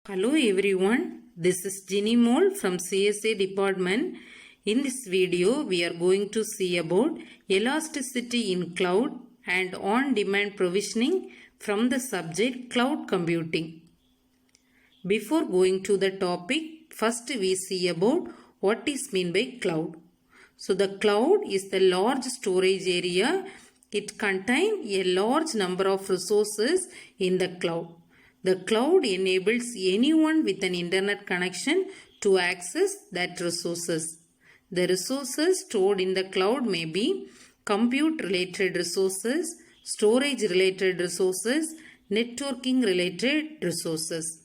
Hello everyone, this is Ginny Mole from CSA department. In this video, we are going to see about elasticity in cloud and on-demand provisioning from the subject cloud computing. Before going to the topic, first we see about what is meant by cloud. So the cloud is the large storage area. It contains a large number of resources in the cloud. The cloud enables anyone with an internet connection to access that resources. The resources stored in the cloud may be compute related resources, storage related resources, networking related resources.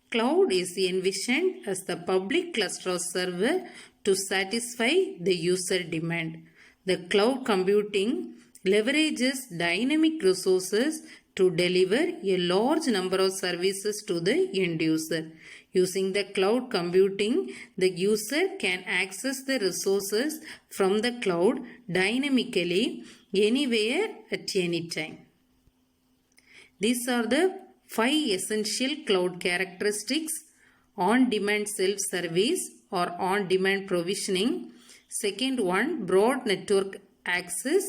Cloud is envisioned as the public cluster of server to satisfy the user demand. The cloud computing leverages dynamic resources to deliver a large number of services to the end user. Using the cloud computing, the user can access the resources from the cloud dynamically anywhere at any time. These are the 5 essential cloud characteristics: on-demand self-service or on-demand provisioning. Second one, broad network access.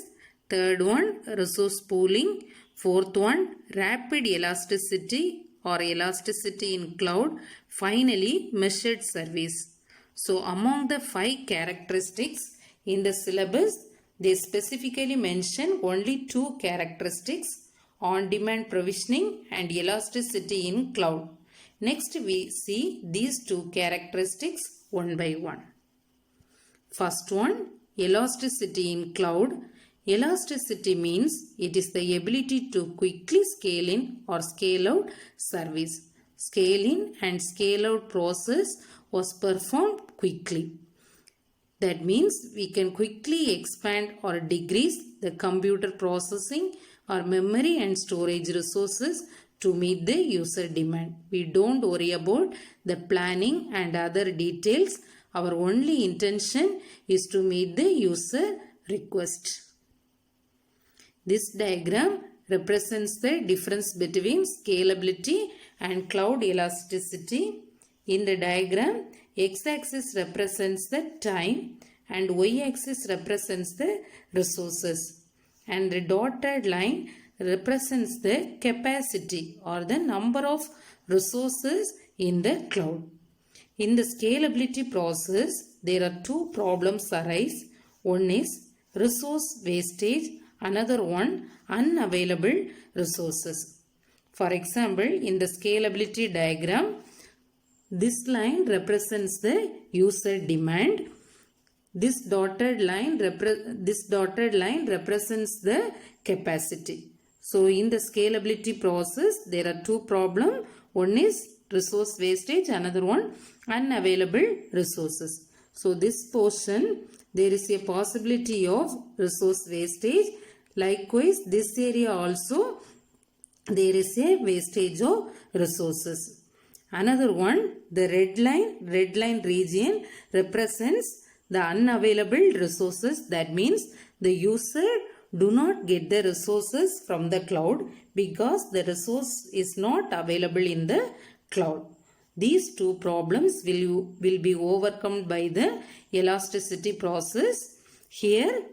Third one, resource pooling. Fourth one, rapid elasticity or elasticity in cloud. Finally, measured service. So among the 5 characteristics in the syllabus, they specifically mention only 2 characteristics: on-demand provisioning and elasticity in cloud. Next we see these 2 characteristics one by one. First one, elasticity in cloud. Elasticity means it is the ability to quickly scale in or scale out service. Scale in and scale out process was performed quickly. That means we can quickly expand or decrease the computer processing or memory and storage resources to meet the user demand. We don't worry about the planning and other details. Our only intention is to meet the user request. This diagram represents the difference between scalability and cloud elasticity. In the diagram, x-axis represents the time and y-axis represents the resources. And the dotted line represents the capacity or the number of resources in the cloud. In the scalability process, there are 2 problems arise. One is resource wastage. Another one, unavailable resources. For example, in the scalability diagram, this line represents the user demand. This dotted line represents the capacity. So, in the scalability process, there are 2 problems. One is resource wastage, another one unavailable resources. So, this portion, there is a possibility of resource wastage. Likewise, this area also there is a wastage of resources. Another one, the red line region represents the unavailable resources. That means the user do not get the resources from the cloud because the resource is not available in the cloud. These 2 problems will be overcome by the elasticity process. Here,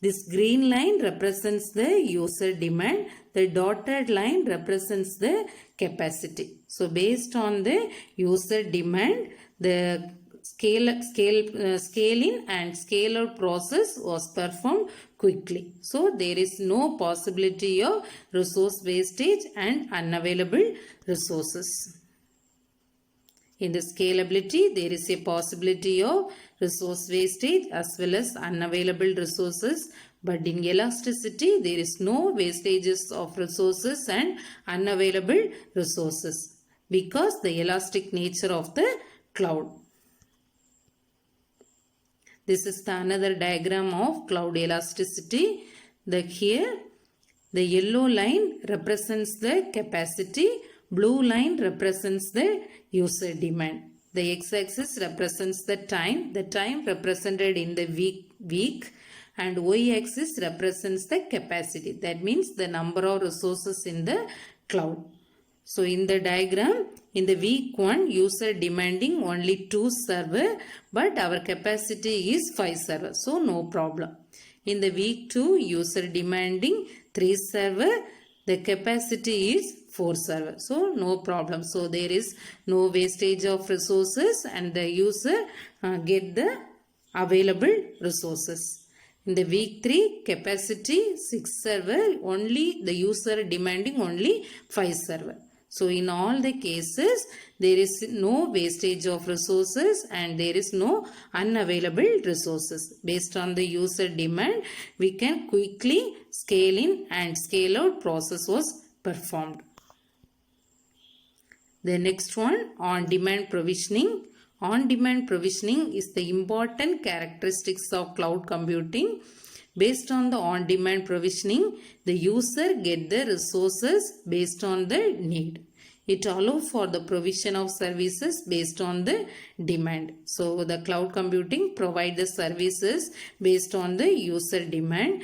this green line represents the user demand. The dotted line represents the capacity. So, based on the user demand, the scale in and scale out process was performed quickly. So, there is no possibility of resource wastage and unavailable resources. In the scalability, there is a possibility of resource wastage as well as unavailable resources. But in elasticity, there is no wastages of resources and unavailable resources because the elastic nature of the cloud. This is another diagram of cloud elasticity. Here, the yellow line represents the capacity. Blue line represents the user demand. The x-axis represents the time represented in the week and y-axis represents the capacity. That means the number of resources in the cloud. So in the diagram, in the week 1, user demanding only 2 server, but our capacity is 5 server. So no problem. In the week 2, user demanding 3 server, the capacity is 4 server. So no problem. So there is no wastage of resources and the user get the available resources. In the week 3, capacity 6 server, only the user demanding only 5 server. So in all the cases, there is no wastage of resources and there is no unavailable resources. Based on the user demand, we can quickly scale in and scale out process was performed. The next one, on-demand provisioning. On-demand provisioning is the important characteristics of cloud computing. Based on the on-demand provisioning, the user get the resources based on the need. It allows for the provision of services based on the demand. So the cloud computing provide the services based on the user demand.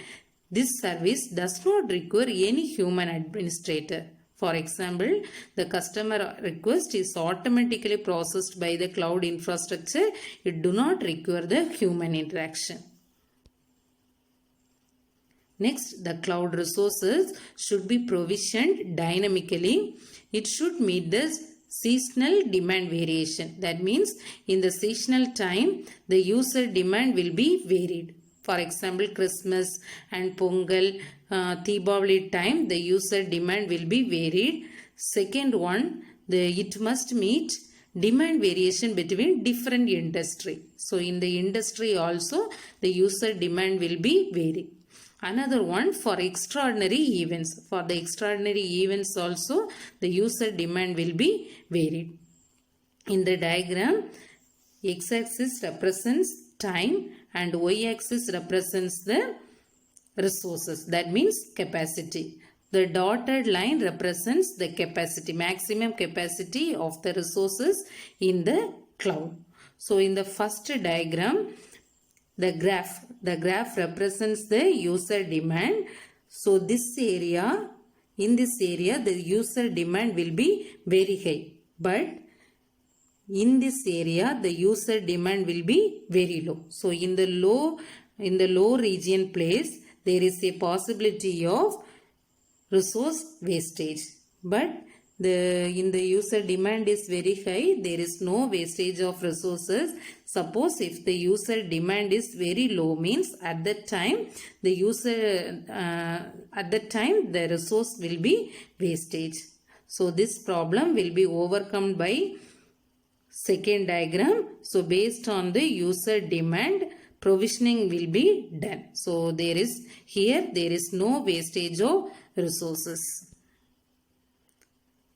This service does not require any human administrator. For example, the customer request is automatically processed by the cloud infrastructure. It do not require the human interaction. Next, the cloud resources should be provisioned dynamically. It should meet the seasonal demand variation. That means in the seasonal time, the user demand will be varied. For example, Christmas and Pongal, Deepavali time, the user demand will be varied. Second one, it must meet demand variation between different industry. So in the industry also, the user demand will be varied. Another one, for extraordinary events. For the extraordinary events also, the user demand will be varied. In the diagram, x-axis represents time and y-axis represents the resources. That means capacity. The dotted line represents the capacity, maximum capacity of the resources in the cloud. So in the first diagram, the graph represents the user demand. So this area, in this area, the user demand will be very high. But in this area, the user demand will be very low. So in the low region place, there is a possibility of resource wastage. But in the user demand is very high, there is no wastage of resources. Suppose if the user demand is very low, means at that time the resource will be wastage. So this problem will be overcome by second diagram. So based on the user demand, provisioning will be done. So there is no wastage of resources.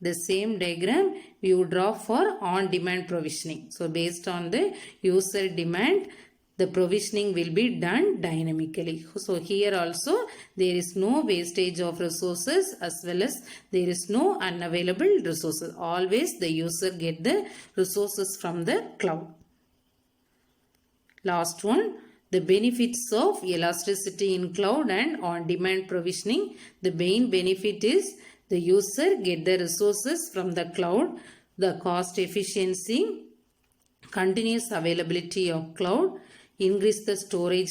The same diagram we would draw for on-demand provisioning. So based on the user demand, the provisioning will be done dynamically. So here also there is no wastage of resources as well as there is no unavailable resources. Always the user get the resources from the cloud. Last one, the benefits of elasticity in cloud and on-demand provisioning. The main benefit is the user get the resources from the cloud, the cost efficiency, continuous availability of cloud, increase the storage